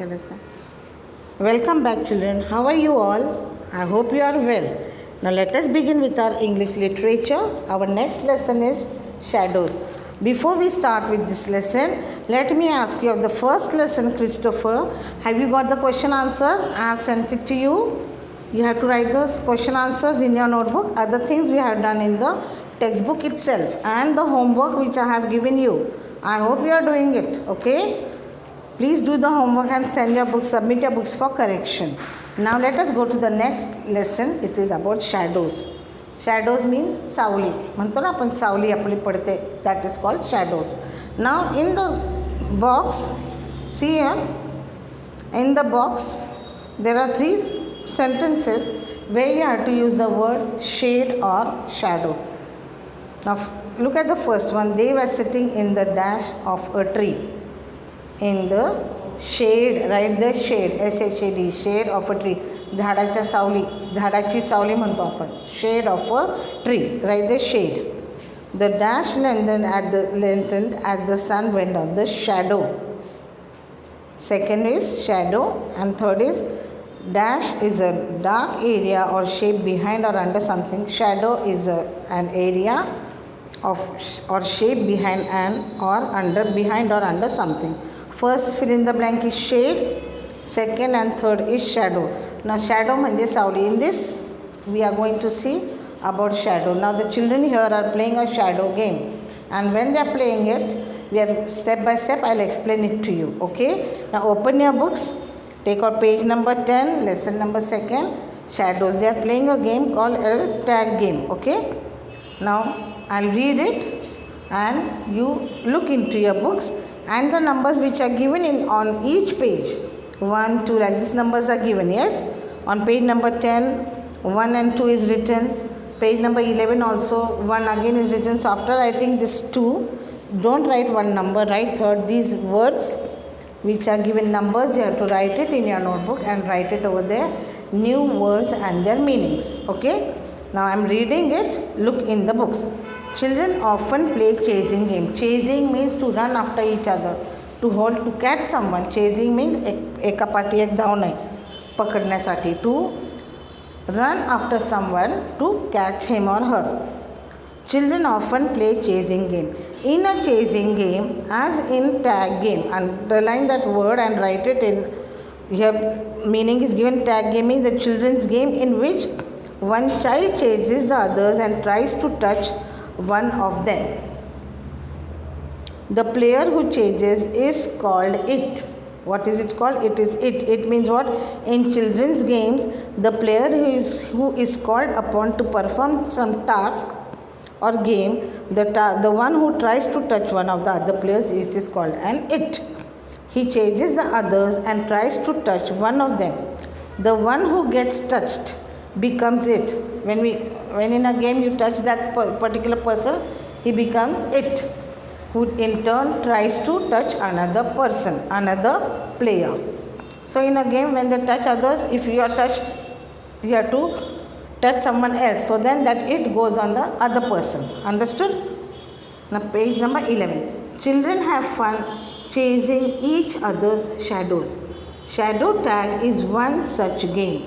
Shall I start? Welcome back, children. How are you all? I hope you are well. Now let us begin with our English literature. Our next lesson is shadows. Before we start with this lesson, let me ask you of the first lesson, Christopher. Have you got the question answers? I have sent it to you. You have to write those question answers in your notebook. Other things we have done in the textbook itself and the homework which I have given you. I hope you are doing it. Okay? Please do the homework and send your books, submit your books for correction. Now let us go to the next lesson. It is about shadows. Shadows means सावली. म्हणतो ना आपण सावली आपली पडते. That is called shadows. Now in the box, see here. In the box, there are three sentences where you have to use the word shade or shadow. Now look at the first one. They were sitting in the dash of a tree. In the shade, write the shade, S-H-A-D, shade of a tree. झाडाच्या सावली, झाडाची सावली म्हणतो आपण. Shade of a tree, write the shade. The dash lengthened as the sun went down, the shadow. Second is shadow, and third is dash is a dark area or shape behind or under something. Shadow is an area of or shape behind behind or under something. First fill in the blank is shade, second and third is shadow. Now shadow म्हणजे सावली. In this we are going to see about shadow. Now the children here are playing a shadow game, and when they are playing it, we are step by step I'll explain it to you. Okay? Now open your books, take out page number 10, lesson number 2, shadows. They are playing a game called a tag game. Okay? Now I'll read it and you look into your books and the numbers which are given in on each page. 1, 2, like these numbers are given. Yes? On page number 10, 1 and 2 is written. Page number 11 also 1 again is written. So after writing this 2, don't write one number, write third. These words which are given numbers, you have to write it in your notebook and write it over there. New words and their meanings. Okay? Now I am reading it. Look in the books. Children often play chasing game. Chasing means to run after each other, to hold, to catch someone. Chasing means एका पाठी एक धावणे पकडण्यासाठी. To run after someone, to catch him or her. Children often play chasing game. In a chasing game, as in tag game, underline that word and write it in here. Meaning is given. Tag game means the children's game in which one child chases the others and tries to touch one of them. The player who chases is called it. What is it called? It is it. It means what? In children's games, the player who is called upon to perform some task or game, the one who tries to touch one of the other players, it is called an it. He chases the others and tries to touch one of them. The one who gets touched becomes it. When in a game you touch that particular person, he becomes it, who in turn tries to touch another person, another player. So in a game when they touch others, if you are touched, you have to touch someone else. So then that it goes on the other person. Understood? Now page number 11. Children have fun chasing each other's shadows. Shadow tag is one such game.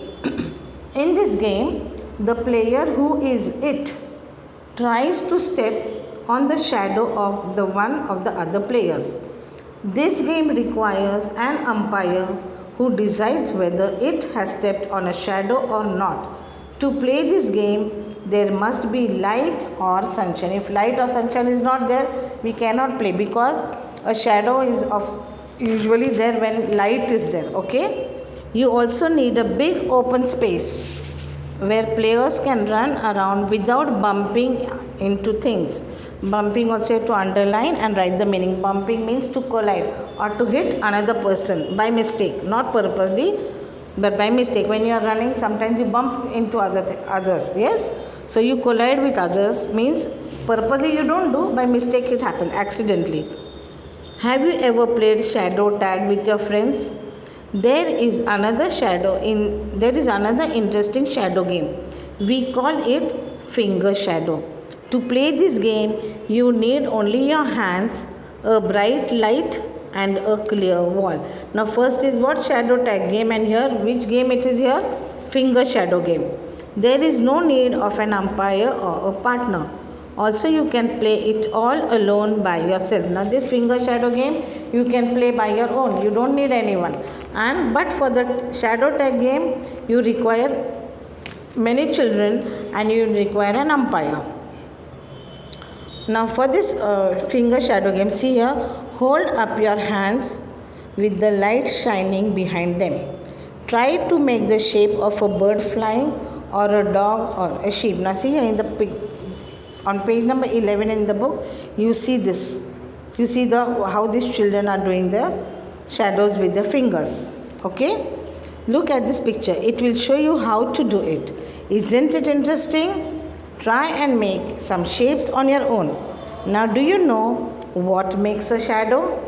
In this game, the player who is it tries to step on the shadow of the one of the other players. This game requires an umpire who decides whether it has stepped on a shadow or not. To play this game, there must be light or sunshine. If light or sunshine is not there, we cannot play, because a shadow is usually there when light is there. Okay? You also need a big open space where players can run around without bumping into things. Bumping also to underline and write the meaning. Bumping means to collide or to hit another person by mistake, not purposely, but by mistake. When you are running, sometimes you bump into others. Yes? So you collide with others means purposely you don't do, by mistake it happens, accidentally. Have you ever played shadow tag with your friends? There is another interesting shadow game. We call it finger shadow. To play this game, you need only your hands, a bright light and a clear wall. Now first is what? Shadow tag game, and here which game it is here? Finger shadow game. There is no need of an umpire or a partner. Also you can play it all alone by yourself. Now this finger shadow game you can play by your own. You don't need anyone. And but for the shadow tag game you require many children and you require an umpire. Now for this finger shadow game, see here, hold up your hands with the light shining behind them. Try to make the shape of a bird flying or a dog or a sheep. Now see here in the on page number 11 in the book, you see this. You see how these children are doing the shadows with their fingers. Okay? Look at this picture. It will show you how to do it. Isn't it interesting? Try and make some shapes on your own. Now do you know what makes a shadow?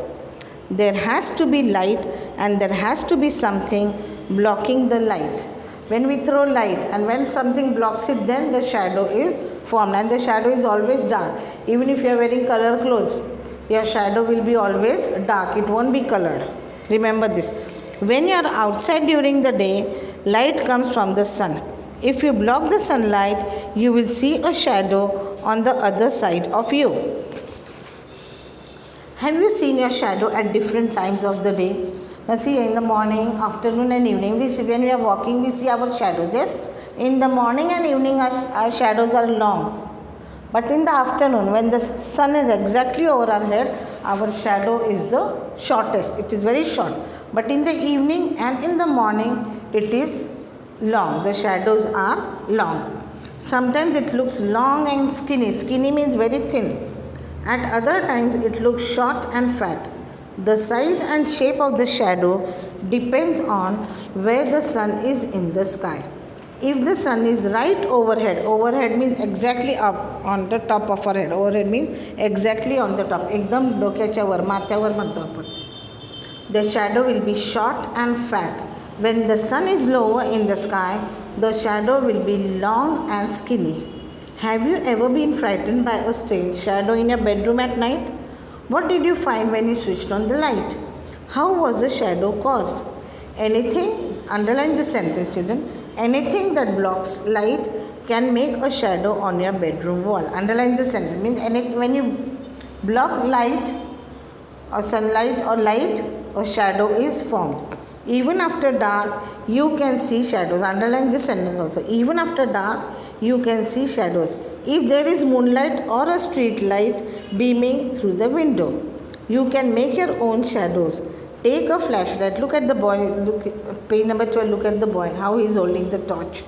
There has to be light and there has to be something blocking the light. When we throw light and when something blocks it, then the shadow is formed, and the shadow is always dark. Even if you are wearing color clothes, your shadow will be always dark. It won't be colored. Remember this. When you are outside during the day, light comes from the sun. If you block the sunlight, you will see a shadow on the other side of you. Have you seen your shadow at different times of the day? Now see, in the morning, afternoon and evening, we see when we are walking, we see our shadows. Yes? In the morning and evening, our shadows are long. But in the afternoon, when the sun is exactly over our head, our shadow is the shortest. It is very short. But in the evening and in the morning, it is long. The shadows are long. Sometimes it looks long and skinny. Skinny means very thin. At other times, it looks short and fat. The size and shape of the shadow depends on where the sun is in the sky. If the sun is right overhead, overhead means exactly up on the top of our head. Overhead means exactly on the top. एकदम डोक्याच्या वर, माथ्यावर म्हणतो आपण. The shadow will be short and fat. When the sun is lower in the sky, the shadow will be long and skinny. Have you ever been frightened by a strange shadow in your bedroom at night? What did you find when you switched on the light? How was the shadow caused? Anything, underline the sentence, children. Anything that blocks light can make a shadow on your bedroom wall. Underline the sentence. Means when you block light or sunlight or light, a shadow is formed. Even after dark, you can see shadows. Underline this sentence also. Even after dark, you can see shadows. If there is moonlight or a street light beaming through the window, you can make your own shadows. Take a flashlight. Look at the boy. Look, page number 12. Look at the boy. How he is holding the torch.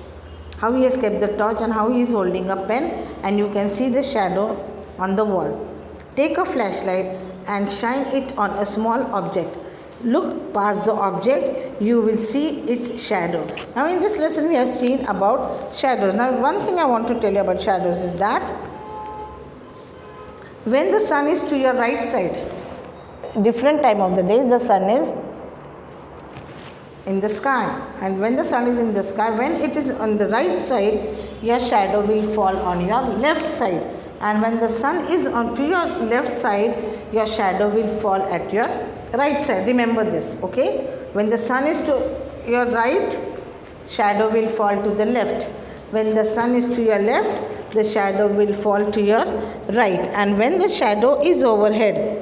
How he has kept the torch and how he is holding a pen. And you can see the shadow on the wall. Take a flashlight and shine it on a small object. Look past the object, you will see its shadow. Now in this lesson we have seen about shadows. Now one thing I want to tell you about shadows is that when the sun is to your right side, different time of the day the sun is in the sky, and when the sun is in the sky, when it is on the right side, your shadow will fall on your left side, and when the sun is on to your left side, your shadow will fall at your right side. Remember this, okay? When the sun is to your right, shadow will fall to the left. When the sun is to your left, the shadow will fall to your right. And when the shadow is overhead,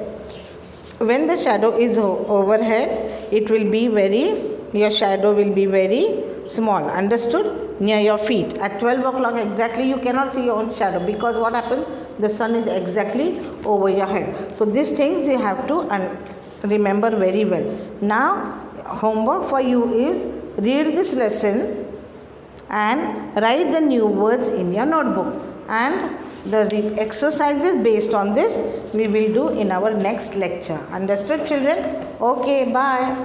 it will be your shadow will be very small. Understood? Near your feet. At 12 o'clock exactly, you cannot see your own shadow, because what happens? The sun is exactly over your head. So these things you have to remember very well. Now homework for you is read this lesson and write the new words in your notebook, and the exercises based on this we will do in our next lecture. Understood, children? Okay, bye.